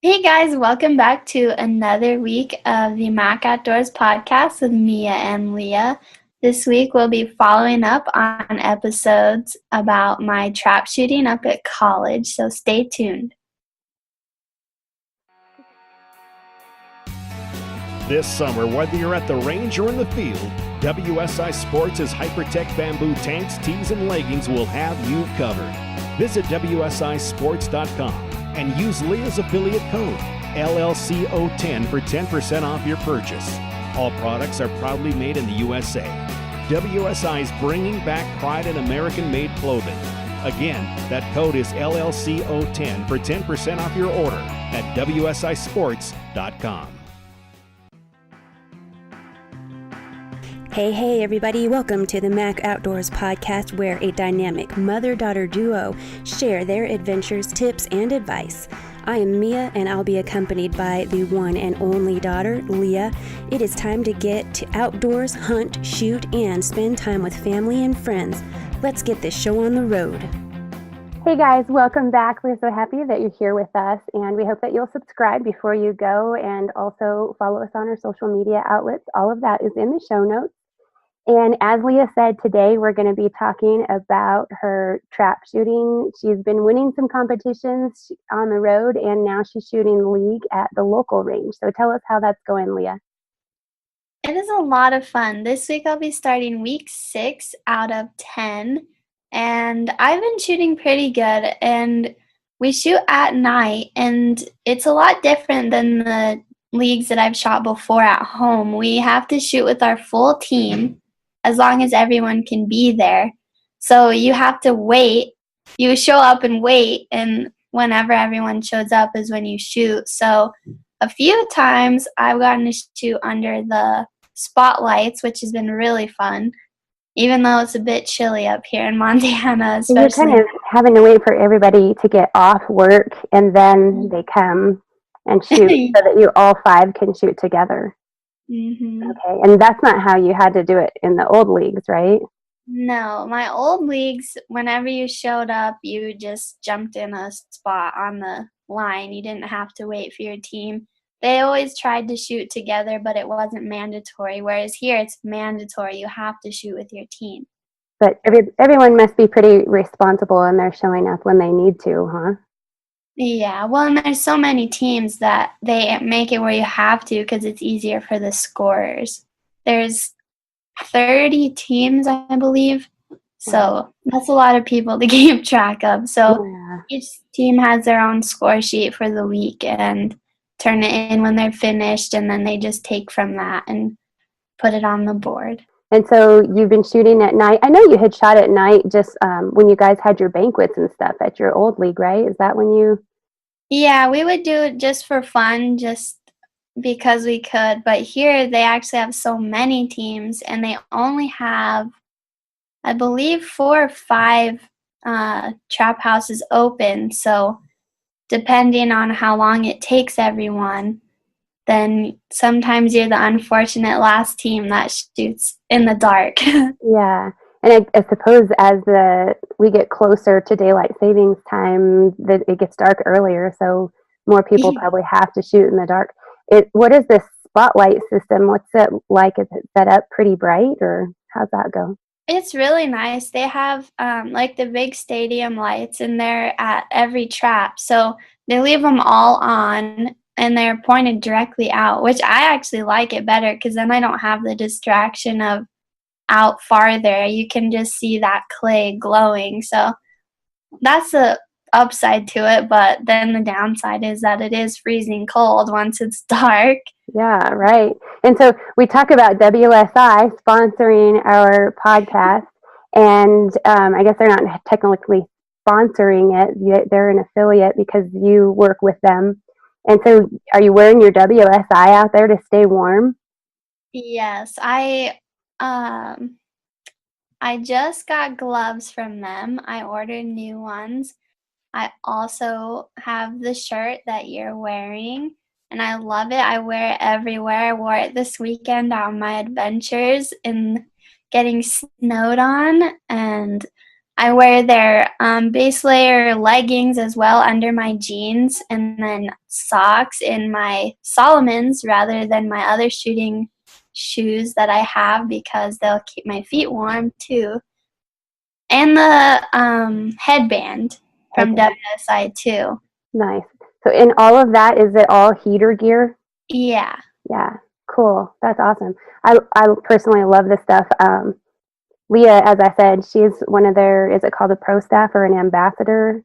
Hey guys, welcome back to another week of the Mac Outdoors podcast with Mia and Lea. This week we'll be following up on episodes about my trap shooting up at college, so stay tuned. This summer, whether you're at the range or in the field, WSI Sports' Hypertech bamboo tanks, tees, and leggings will have you covered. Visit WSISports.com and use Leah's affiliate code, LLCO10, for 10% off your purchase. All products are proudly made in the USA. WSI is bringing back pride in American-made clothing. Again, that code is LLCO10 for 10% off your order at WSISports.com. Hey everybody, welcome to the Mac Outdoors podcast, where a dynamic mother-daughter duo share their adventures, tips, and advice. I am Mia, and I'll be accompanied by the one and only daughter, Lea. It is time to get to outdoors, hunt, shoot, and spend time with family and friends. Let's get this show on the road. Hey guys, welcome back. We're so happy that you're here with us, and we hope that you'll subscribe before you go and also follow us on our social media outlets. All of that is in the show notes. And as Lea said, today we're going to be talking about her trap shooting. She's been winning some competitions on the road, and now she's shooting league at the local range. So tell us how that's going, Lea. It is a lot of fun. This week I'll be starting week 6 out of 10, and I've been shooting pretty good, and we shoot at night, and it's a lot different than the leagues that I've shot before at home. We have to shoot with our full team as long as everyone can be there. So you have to wait. You show up and wait, and whenever everyone shows up is when you shoot. So a few times I've gotten to shoot under the spotlights, which has been really fun, even though it's a bit chilly up here in Montana, especially. You're kind of having to wait for everybody to get off work, and then they come and shoot so that you all 5 can shoot together. Mm-hmm. Okay, and that's not how you had to do it in the old leagues, right? No, my old leagues, whenever you showed up, you just jumped in a spot on the line. You didn't have to wait for your team. They always tried to shoot together, but it wasn't mandatory, whereas here it's mandatory. You have to shoot with your team. But everyone must be pretty responsible, and they're showing up when they need to, huh? Yeah, well, and there's so many teams that they make it where you have to because it's easier for the scorers. There's 30 teams, I believe, so that's a lot of people to keep track of. So each team has their own score sheet for the week and turn it in when they're finished, and then they just take from that and put it on the board. And so you've been shooting at night. I know you had shot at night just when you guys had your banquets and stuff at your old league, right? Is that when you... Yeah, we would do it just for fun, just because we could. But here they actually have so many teams, and they only have, I believe, 4 or 5 trap houses open. So depending on how long it takes everyone, then sometimes you're the unfortunate last team that shoots in the dark. Yeah. And I suppose as we get closer to daylight savings time, that it gets dark earlier, so more people probably have to shoot in the dark. What is this spotlight system? What's it like? Is it set up pretty bright, or how's that go? It's really nice. They have like the big stadium lights in there at every trap, so they leave them all on, and they're pointed directly out, which I actually like it better because then I don't have the distraction of out farther. You can just see that clay glowing. So that's the upside to it, but then the downside is that it is freezing cold once it's dark. Yeah, right. And so we talk about WSI sponsoring our podcast, and I guess they're not technically sponsoring it. They're an affiliate because you work with them. And so are you wearing your WSI out there to stay warm? Yes, I just got gloves from them. I ordered new ones. I also have the shirt that you're wearing, and I love it. I wear it everywhere. I wore it this weekend on my adventures in getting snowed on, and I wear their base layer leggings as well under my jeans, and then socks in my Solomons rather than my other shooting shoes that I have because they'll keep my feet warm too. And the headband from Headband. WSI too. Nice. So in all of that, is it all heater gear? Yeah. Yeah, cool. That's awesome. I personally love this stuff. Leah, as I said, she's one of their, is it called a pro staff or an ambassador?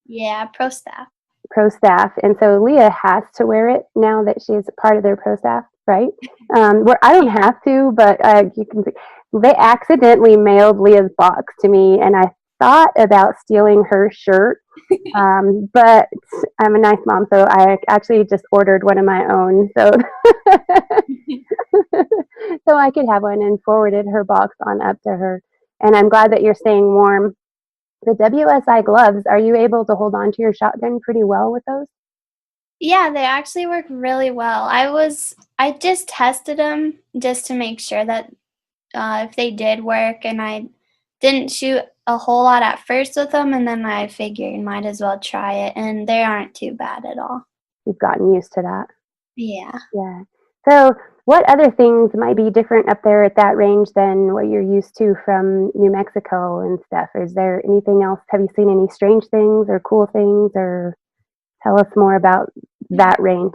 Yeah, pro staff. Pro staff. And so Leah has to wear it now that she's part of their pro staff, right? Where I don't have to, but you can see, they accidentally mailed Leah's box to me, and I thought about stealing her shirt. But I'm a nice mom, so I actually just ordered one of my own, so so I could have one, and forwarded her box on up to her. And I'm glad that you're staying warm. The WSI gloves, are you able to hold on to your shotgun pretty well with those? Yeah, they actually work really well. I just tested them just to make sure that if they did work, and I didn't shoot a whole lot at first with them, and then I figured might as well try it, and they aren't too bad at all. You've gotten used to that. Yeah. Yeah. So, what other things might be different up there at that range than what you're used to from New Mexico and stuff? Is there anything else? Have you seen any strange things or cool things, or tell us more about that range?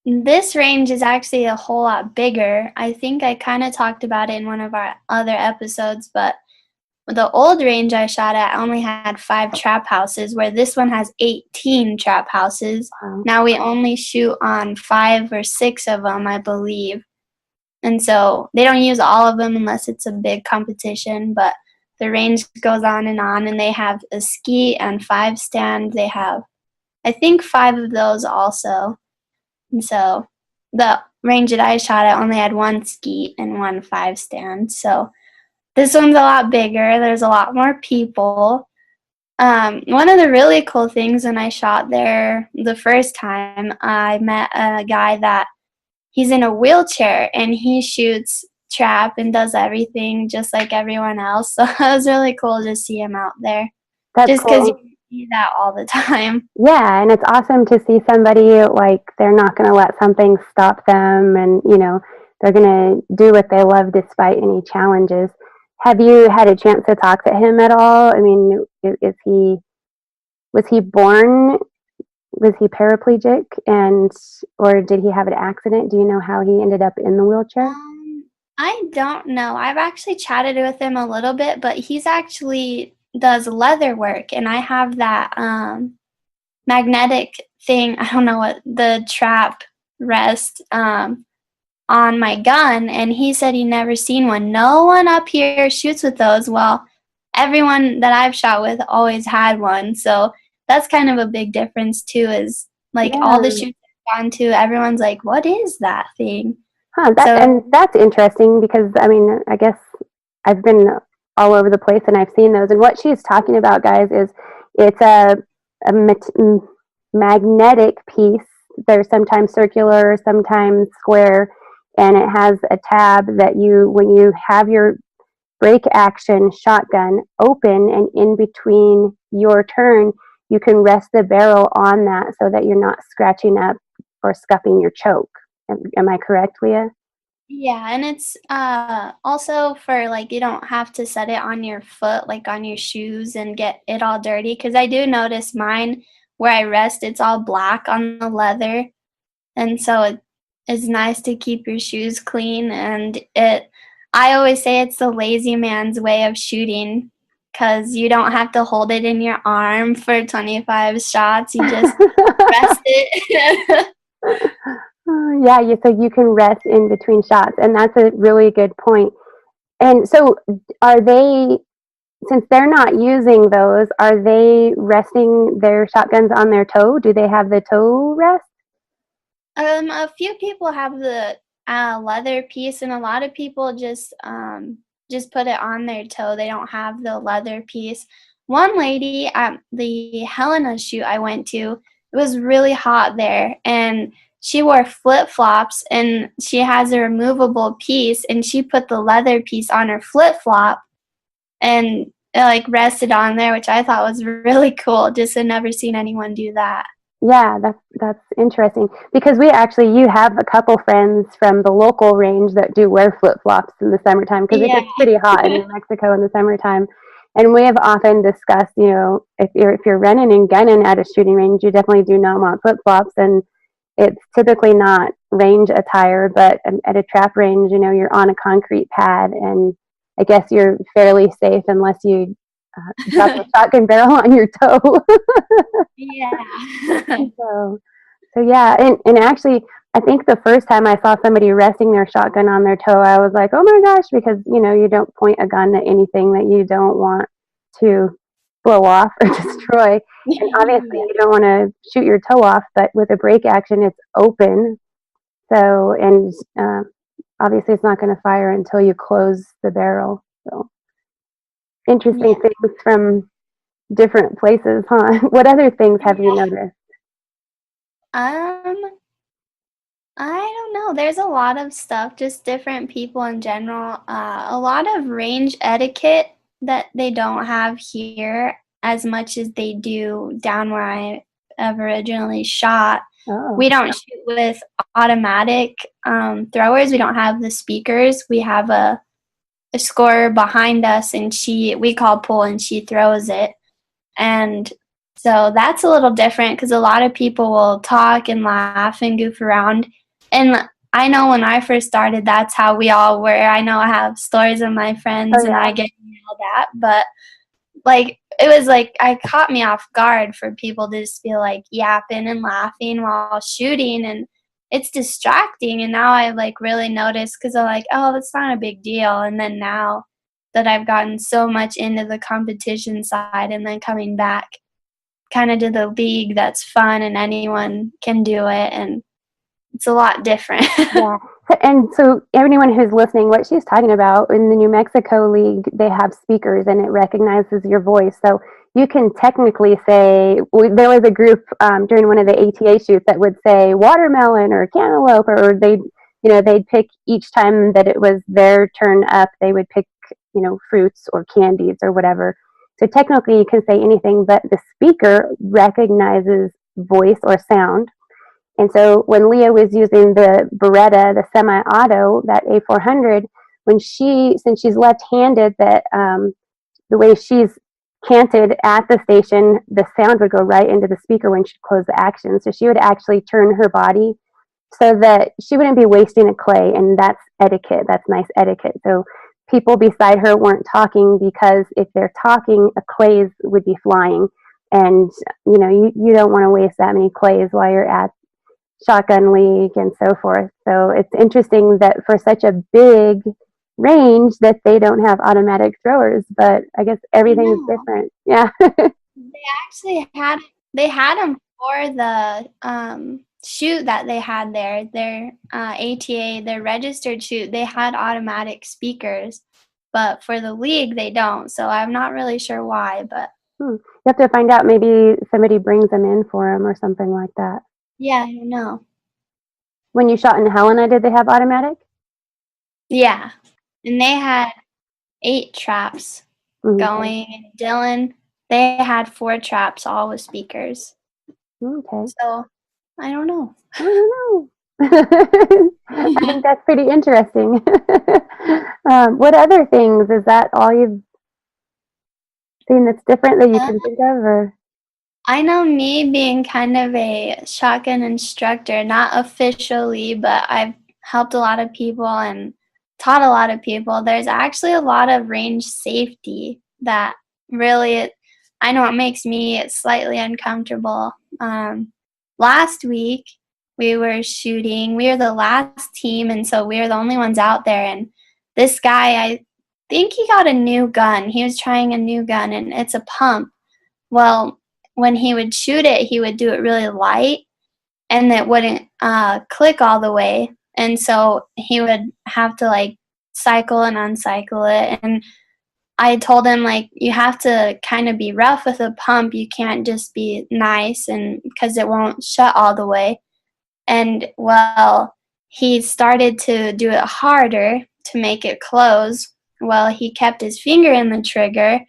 This range is actually a whole lot bigger. I think I kind of talked about it in one of our other episodes, but the old range I shot at only had 5 trap houses, where this one has 18 trap houses. Wow. Now we only shoot on 5 or 6 of them, I believe. And so they don't use all of them unless it's a big competition, but the range goes on, and they have a ski and 5 stand. They have, I think, 5 of those also. And so the range that I shot at only had 1 ski and 1 5 stand. So this one's a lot bigger. There's a lot more people. One of the really cool things when I shot there the first time, I met a guy that he's in a wheelchair, and he shoots trap and does everything just like everyone else. So it was really cool to see him out there. That's Just because cool. you see that all the time. Yeah, and it's awesome to see somebody like they're not going to let something stop them, and they're going to do what they love despite any challenges. Have you had a chance to talk to him at all? I mean, was he born, was he paraplegic, and or did he have an accident? Do you know how he ended up in the wheelchair? I don't know. I've actually chatted with him a little bit, but he's actually does leather work, and I have that magnetic thing. I don't know what the trap rest on my gun, and he said he never seen one. No one up here shoots with those. Well, everyone that I've shot with always had one, so that's kind of a big difference too. Is like all the Yeah. shoots I've gone to, everyone's like, "What is that thing?" Huh, So that's interesting because I mean, I guess I've been all over the place and I've seen those. And what she's talking about, guys, is it's a magnetic piece. They're sometimes circular, sometimes square, and it has a tab that when you have your break action shotgun open and in between your turn, you can rest the barrel on that so that you're not scratching up or scuffing your choke. Am I correct, Leah? yeah, and it's also for like you don't have to set it on your foot, like on your shoes, and get it all dirty. Because I do notice mine where I rest, it's all black on the leather, and so it's nice to keep your shoes clean. And I always say it's the lazy man's way of shooting, because you don't have to hold it in your arm for 25 shots. You just rest it. Yeah, so you can rest in between shots, and that's a really good point. And so, are they, since they're not using those, are they resting their shotguns on their toe? Do they have the toe rest? A few people have the leather piece, and a lot of people just put it on their toe. They don't have the leather piece. One lady at the Helena shoot I went to, it was really hot there, and she wore flip flops, and she has a removable piece, and she put the leather piece on her flip flop, and it, like, rested on there, which I thought was really cool. Just had never seen anyone do that. Yeah, that's interesting because you have a couple friends from the local range that do wear flip-flops in the summertime because it Yeah. gets pretty hot in New Mexico in the summertime. And we have often discussed, if you're running and gunning at a shooting range, you definitely do not want flip-flops, and it's typically not range attire, but at a trap range, you're on a concrete pad, and I guess you're fairly safe unless you drop a shotgun barrel on your toe. Yeah. So yeah, and actually, I think the first time I saw somebody resting their shotgun on their toe, I was like, oh my gosh, because you don't point a gun at anything that you don't want to blow off or destroy. And obviously, Yeah. you don't want to shoot your toe off, but with a break action, it's open. So, and obviously, it's not going to fire until you close the barrel. So, interesting Yeah. things from different places, huh? What other things have you noticed? Um, I don't know. There's a lot of stuff, just different people in general. A lot of range etiquette that they don't have here as much as they do down where I have originally shot. Oh, We don't shoot with automatic throwers. We don't have the speakers. We have a scorer behind us, and we call pull, and she throws it. And so that's a little different because a lot of people will talk and laugh and goof around. And I know when I first started, that's how we all were. I know I have stories of my oh friends and yeah. I get yelled at, but like it was like I caught me off guard for people to just be like yapping and laughing while shooting, and it's distracting. And now I like really notice because I'm like, oh, it's not a big deal. And then now that I've gotten so much into the competition side and then coming back kind of to the league that's fun and anyone can do it, and it's a lot different. Yeah. And so anyone who's listening, what she's talking about in the New Mexico League, they have speakers and it recognizes your voice. So you can technically say, there was a group during one of the ATA shoots that would say watermelon or cantaloupe, or they'd pick each time that it was their turn up, they would pick, fruits or candies or whatever. So technically you can say anything, but the speaker recognizes voice or sound. And so when Leah was using the Beretta, the semi-auto, that A400, since she's left-handed, that the way she's canted at the station, the sound would go right into the speaker when she closed the action. So she would actually turn her body so that she wouldn't be wasting a clay, and that's etiquette. That's nice etiquette. So people beside her weren't talking because if they're talking, a clays would be flying, and you don't want to waste that many clays while you're at shotgun league and so forth. So it's interesting that for such a big range that they don't have automatic throwers, but I guess I everything is know. different. Yeah. They actually had them for the shoot that they had there. Their ATA, their registered shoot, they had automatic speakers, but for the league they don't. So I'm not really sure why, but You have to find out. Maybe somebody brings them in for them or something like that. yeah, I don't know. When you shot in Helena, did they have automatic? Yeah, and they had 8 traps Okay. going. And Dylan, they had 4 traps, all with speakers. Okay. So I don't know. I don't know. I think that's pretty interesting. What other things? Is that all you've seen that's different that you Uh, can think of? Or I know me being kind of a shotgun instructor, not officially, but I've helped a lot of people and taught a lot of people. There's actually a lot of range safety that really, I know it makes me slightly uncomfortable. Last week, we were shooting, we were the last team, and so we were the only ones out there. And this guy, I think he got a new gun. He was trying a new gun, and it's a pump. Well, when he would shoot it, he would do it really light, and it wouldn't click all the way. And so he would have to like cycle and uncycle it. And I told him like you have to kind of be rough with a pump. You can't just be nice, and because it won't shut all the way. And well, he started to do it harder to make it close. well, he kept his finger in the trigger.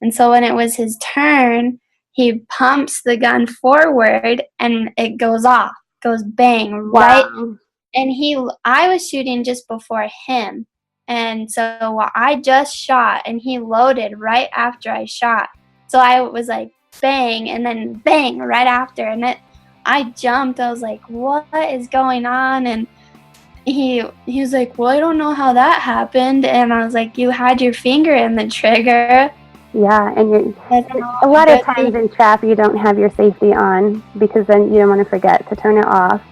And so when it was his turn, he pumps the gun forward and it goes off, goes bang, right. Wow. And I was shooting just before him. And so I just shot and he loaded right after I shot. So I was like bang and then bang right after. And I jumped. I was like, what is going on? And he was like, well, I don't know how that happened. And I was like, you had your finger in the trigger. Yeah, and a lot of times in trap you don't have your safety on because then you don't want to forget to turn it off.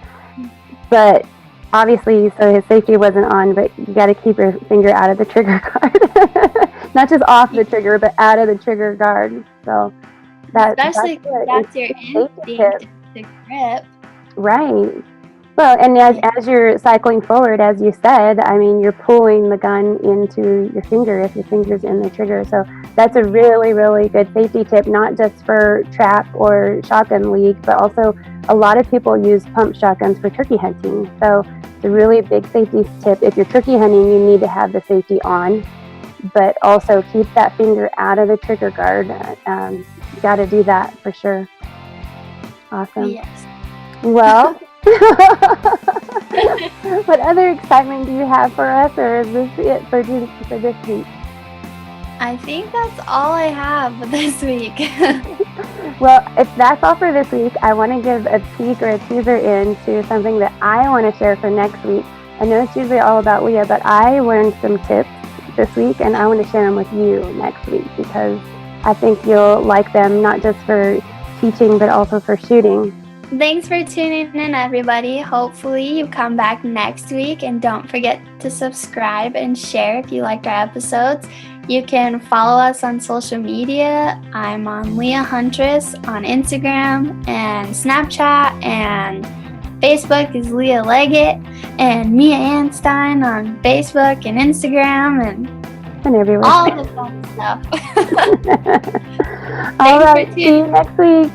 But obviously, so his safety wasn't on, but you got to keep your finger out of the trigger guard. Not just off the trigger, but out of the trigger guard. So especially that's your instinct to grip. Right. Well, and as you're cycling forward, as you said, I mean, you're pulling the gun into your finger if your finger's in the trigger. So that's a really, really good safety tip, not just for trap or shotgun league, but also a lot of people use pump shotguns for turkey hunting. So it's a really big safety tip. If you're turkey hunting, you need to have the safety on, but also keep that finger out of the trigger guard. You got to do that for sure. Awesome. Yes. Well, what other excitement do you have for us, or is this it for this week? I think that's all I have this week. Well, if that's all for this week, I want to give a peek or a teaser into something that I want to share for next week. I know it's usually all about Leah, but I learned some tips this week, and I want to share them with you next week because I think you'll like them, not just for teaching, but also for shooting. Thanks for tuning in, everybody. Hopefully you come back next week, and don't forget to subscribe and share if you liked our episodes. You can follow us on social media. I'm on Leah Huntress on Instagram and Snapchat, and Facebook is Leah Leggett, and Mia Anstein on Facebook and Instagram and everywhere. All the fun stuff. All right, see you next week.